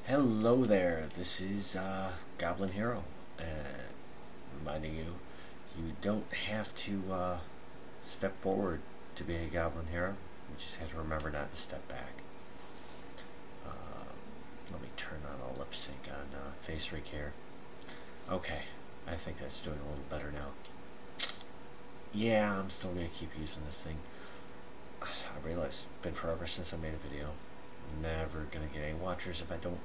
Hello there, this is Goblin Hero, reminding you, you don't have to step forward to be a Goblin Hero, you just have to remember not to step back. Let me turn on a lip sync on FaceRig here. Okay, I think that's doing a little better now. Yeah, I'm still going to keep using this thing. I realize it's been forever since I made a video. Never going to get any watchers if I don't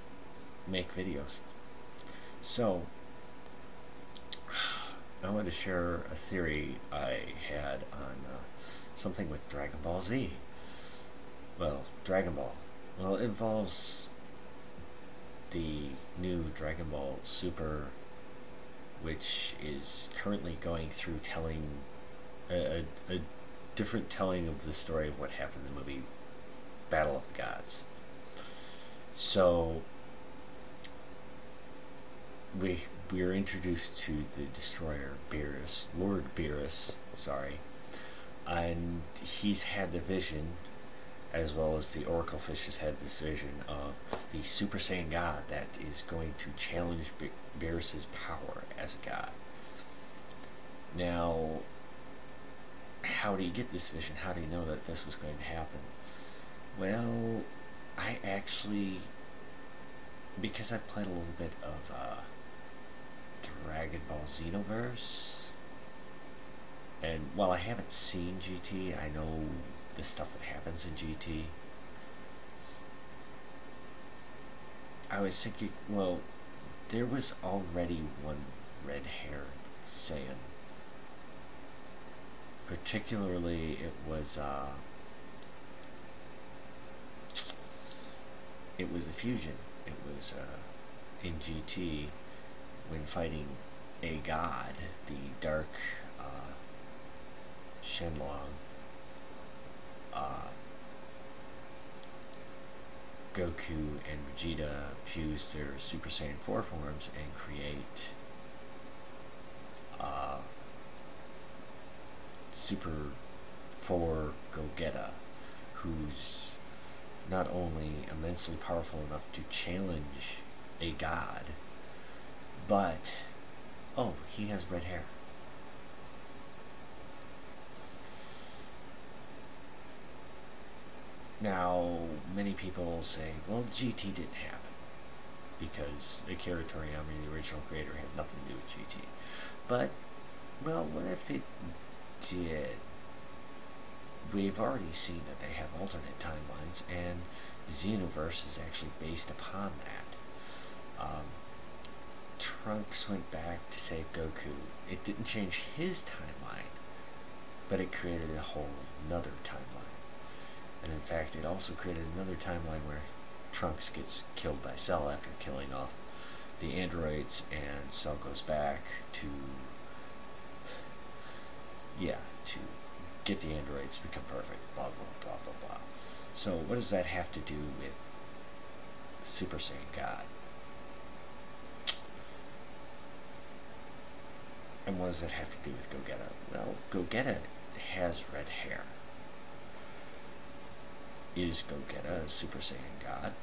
make videos. So, I wanted to share a theory I had on something with Dragon Ball Z. Well, Dragon Ball. Well, it involves the new Dragon Ball Super, which is currently going through telling a different telling of the story of what happened in the movie Battle of the Gods. So, we are introduced to the destroyer Beerus, Lord Beerus, sorry, and he's had the vision, as well as the Oracle Fish has had this vision of the Super Saiyan God that is going to challenge Beerus's power as a god. Now, how do you get this vision? How do you know that this was going to happen? Well, I actually, because I've played a little bit of Dragon Ball Xenoverse, and while I haven't seen GT, I know the stuff that happens in GT. I was thinking, well, there was already one red-haired Saiyan. Particularly, it was a fusion. It was in GT when fighting a god, the Dark Shenlong. Goku and Vegeta fuse their Super Saiyan 4 forms and create Super 4 Gogeta, who's not only immensely powerful enough to challenge a god, but, oh, he has red hair. Now, many people say, well, GT didn't happen, because Akira Toriyama, the original creator, had nothing to do with GT. But, well, what if it did? We've already seen that they have alternate timelines, and Xenoverse is actually based upon that. Trunks went back to save Goku. It didn't change his timeline, but it created a whole another timeline. And in fact, it also created another timeline where Trunks gets killed by Cell after killing off the androids, and Cell goes back to get the androids to become perfect, blah, blah, blah, blah, blah. So what does that have to do with Super Saiyan God? And what does that have to do with Gogeta? Well, Gogeta has red hair. Is Gogeta a Super Saiyan God?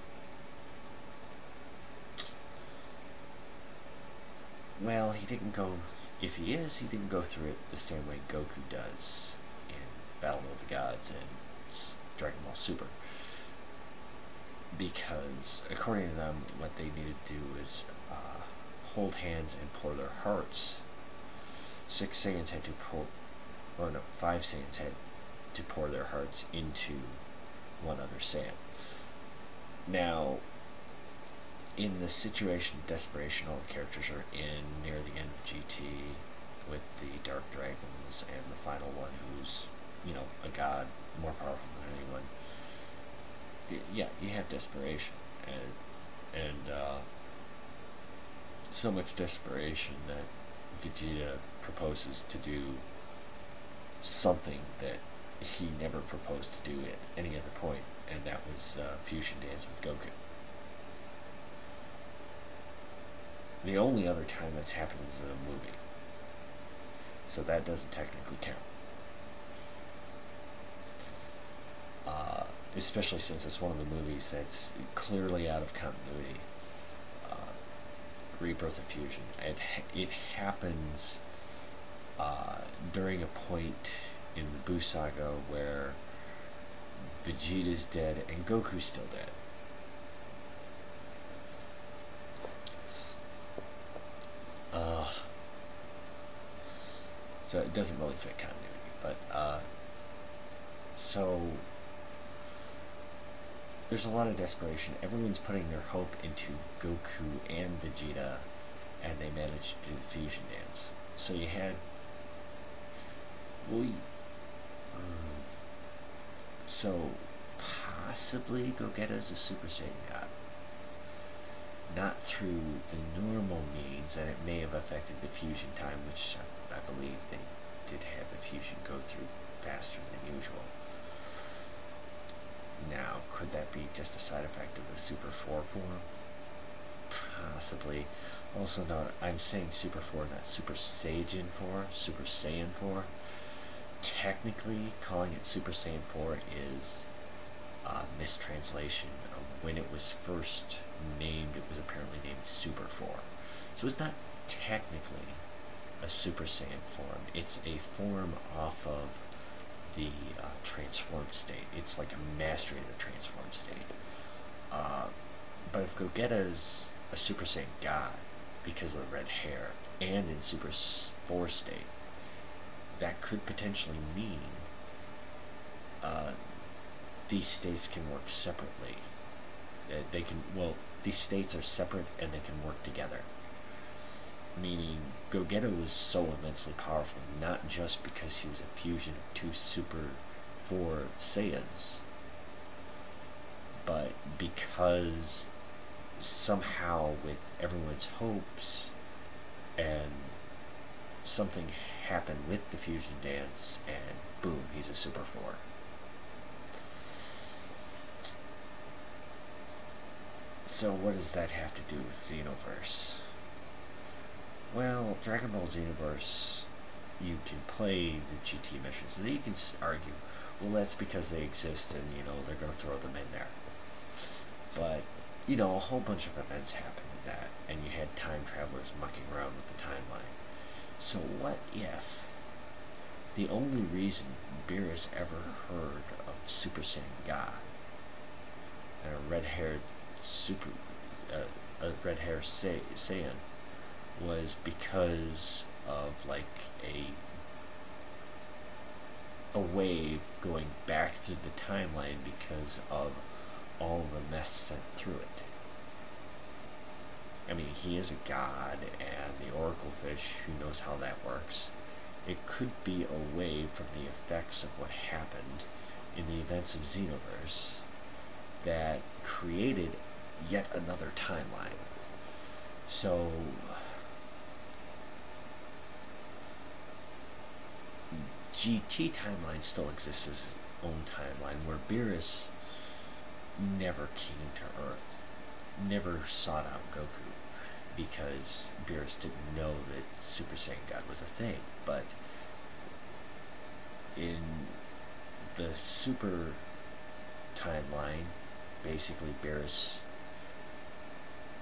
Well, he didn't go... If he is, he didn't go through it the same way Goku does in Battle of the Gods and Dragon Ball Super. Because, according to them, what they needed to do is hold hands and pour their hearts. 6 Saiyans had to pour... Or no, 5 Saiyans had to pour their hearts into one other Saiyan. Now, in the situation of desperation all the characters are in near the end of GT, with the Dark Dragons and the final one who's, a god more powerful than anyone, you have desperation, and so much desperation that Vegeta proposes to do something that he never proposed to do at any other point, and that was fusion dance with Goku. The only other time that's happened is in a movie, so that doesn't technically count. Especially since it's one of the movies that's clearly out of continuity. Rebirth of Fusion. It happens during a point in the Buu Saga where Vegeta's dead and Goku's still dead. So it doesn't really fit continuity, but so there's a lot of desperation. Everyone's putting their hope into Goku and Vegeta, and they managed to do the fusion dance. So you had, well, so possibly Gogeta's a Super Saiyan God. Not through the normal means, and it may have affected the fusion time, which I believe they did have the fusion go through faster than usual. Now, could that be just a side effect of the Super 4 form? Possibly. Also note, I'm saying Super 4, not Super Saiyan 4, Super Saiyan 4. Technically, calling it Super Saiyan 4 is a mistranslation. When it was first named, it was apparently named Super 4. So it's not technically a Super Saiyan form. It's a form off of the transformed state. It's like a mastery of the transformed state. But if Gogeta's a Super Saiyan God because of the red hair and in Super 4 state, that could potentially mean these states can work separately. They can, well, these states are separate and they can work together. Meaning, Gogeta was so immensely powerful, not just because he was a fusion of two Super 4 Saiyans, but because somehow with everyone's hopes and something happened with the fusion dance and boom, he's a Super 4. So what does that have to do with Xenoverse? Well, Dragon Ball Xenoverse, you can play the GT missions, and then you can argue, well, that's because they exist and, they're going to throw them in there. But, a whole bunch of events happened in that, and you had time travelers mucking around with the timeline. So what if the only reason Beerus ever heard of Super Saiyan God and a red-haired Saiyan was because of like a wave going back through the timeline because of all the mess sent through it. I mean, he is a god, and the Oracle Fish, who knows how that works. It could be a wave from the effects of what happened in the events of Xenoverse that created yet another timeline. So GT timeline still exists as its own timeline, where Beerus never came to Earth, never sought out Goku, because Beerus didn't know that Super Saiyan God was a thing. But in the Super timeline, basically Beerus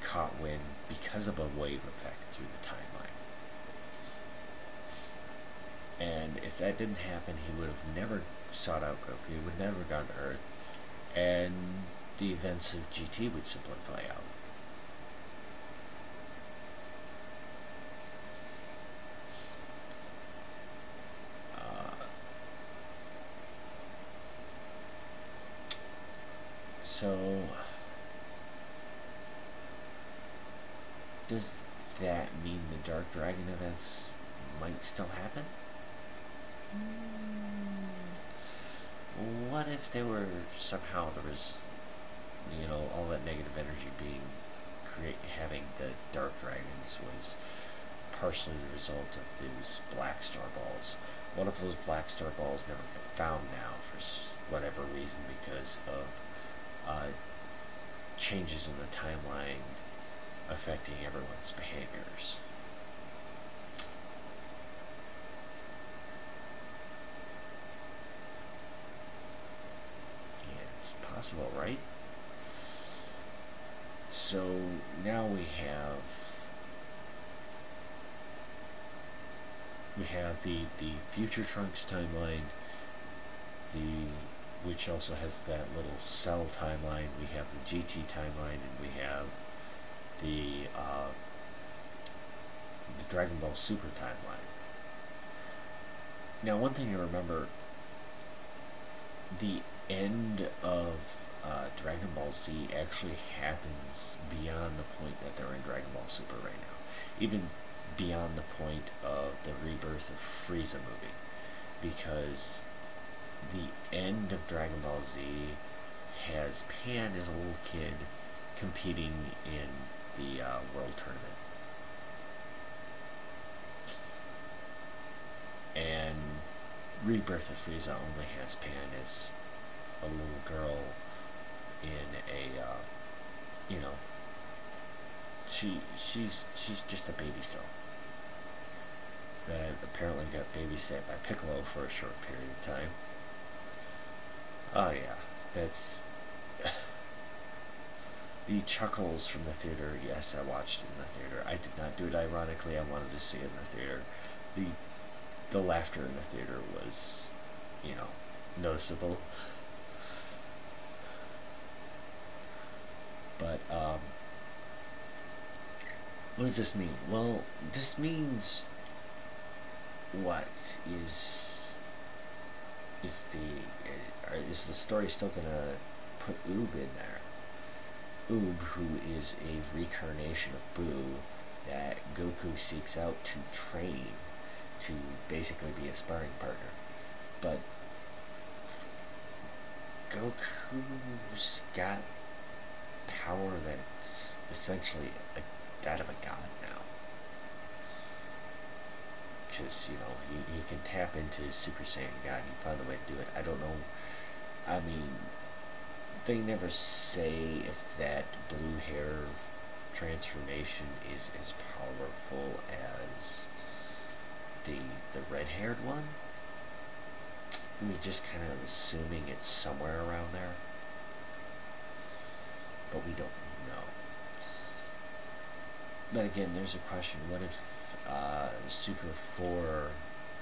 caught wind because of a wave effect through the timeline. And if that didn't happen, he would have never sought out Goku, he would never have gone to Earth, and the events of GT would simply play out. So, does that mean the Dark Dragon events might still happen? What if there were somehow there was, all that negative energy being having the Dark Dragons was partially the result of those Black Star Balls? What if those Black Star Balls never get found now for whatever reason because of changes in the timeline affecting everyone's behaviors? It's possible, right? So now we have we have the Future Trunks timeline, which also has that little Cell timeline. We have the GT timeline, and we have the Dragon Ball Super timeline. Now, one thing to remember, the end of Dragon Ball Z actually happens beyond the point that they're in Dragon Ball Super right now. Even beyond the point of the Rebirth of Frieza movie. Because the end of Dragon Ball Z has Pan as a little kid competing in the World Tournament. And Rebirth of Frieza only has Pan as a little girl in a, she's just a baby still. That apparently got babysat by Piccolo for a short period of time. Oh yeah, that's the chuckles from the theater. Yes, I watched it in the theater. I did not do it ironically. I wanted to see it in the theater. The laughter in the theater was, noticeable. But what does this mean? Well, this means what is the story still gonna put Oob in there? Oob, who is a reincarnation of Boo that Goku seeks out to train to basically be a sparring partner. But Goku's got power that's essentially that of a god now. Because, he can tap into Super Saiyan God. He found a way to do it. I don't know. I mean, they never say if that blue hair transformation is as powerful as the red-haired one. We're just kind of assuming it's somewhere around there. But we don't know. But again, there's a question. What if Super 4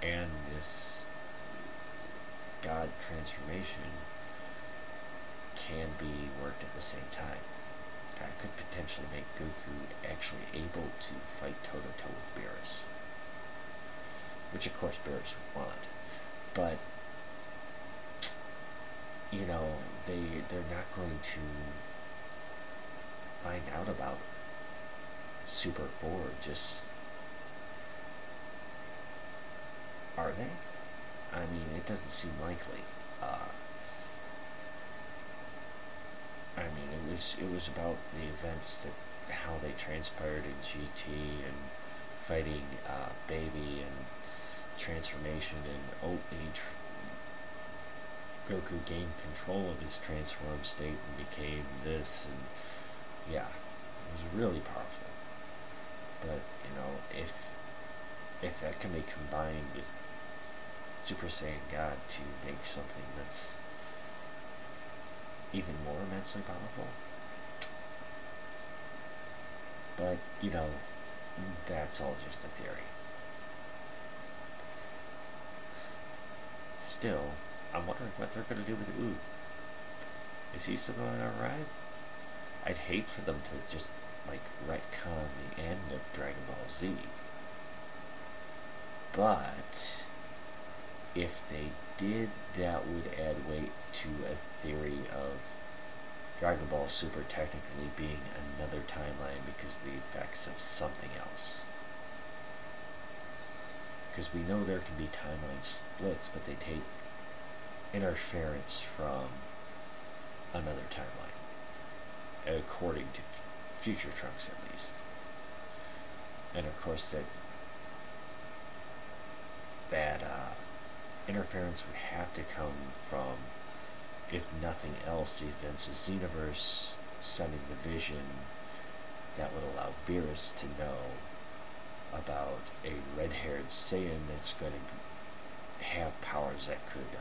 and this God transformation can be worked at the same time? That could potentially make Goku actually able to fight toe-to-toe with Beerus. Which, of course, Beerus would want. But, they're not going to find out about Super 4 just... Are they? I mean, it doesn't seem likely. It was about the events how they transpired in GT and fighting Baby and transformation and Goku gained control of his transformed state and became this, and yeah, it was really powerful. But if that can be combined with Super Saiyan God to make something that's even more immensely powerful. But, that's all just a theory. Still, I'm wondering what they're going to do with Oob. Is he still going to arrive? I'd hate for them to just, retcon the end of Dragon Ball Z. But if they did, that would add weight to a theory of Dragon Ball Super technically being another timeline because of the effects of something else. Because we know there can be timeline splits, but they take interference from another timeline, according to Future Trunks at least. And of course that interference would have to come from, if nothing else, the events of Xenoverse sending the vision that would allow Beerus to know about a red-haired Saiyan that's going to have powers that could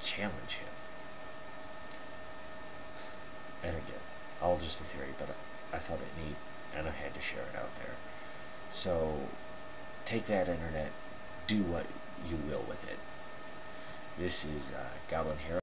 challenge him. And again, all just a theory, but I thought it neat, and I had to share it out there. So, take that, Internet. do what you will with it. This is Goblin Hero.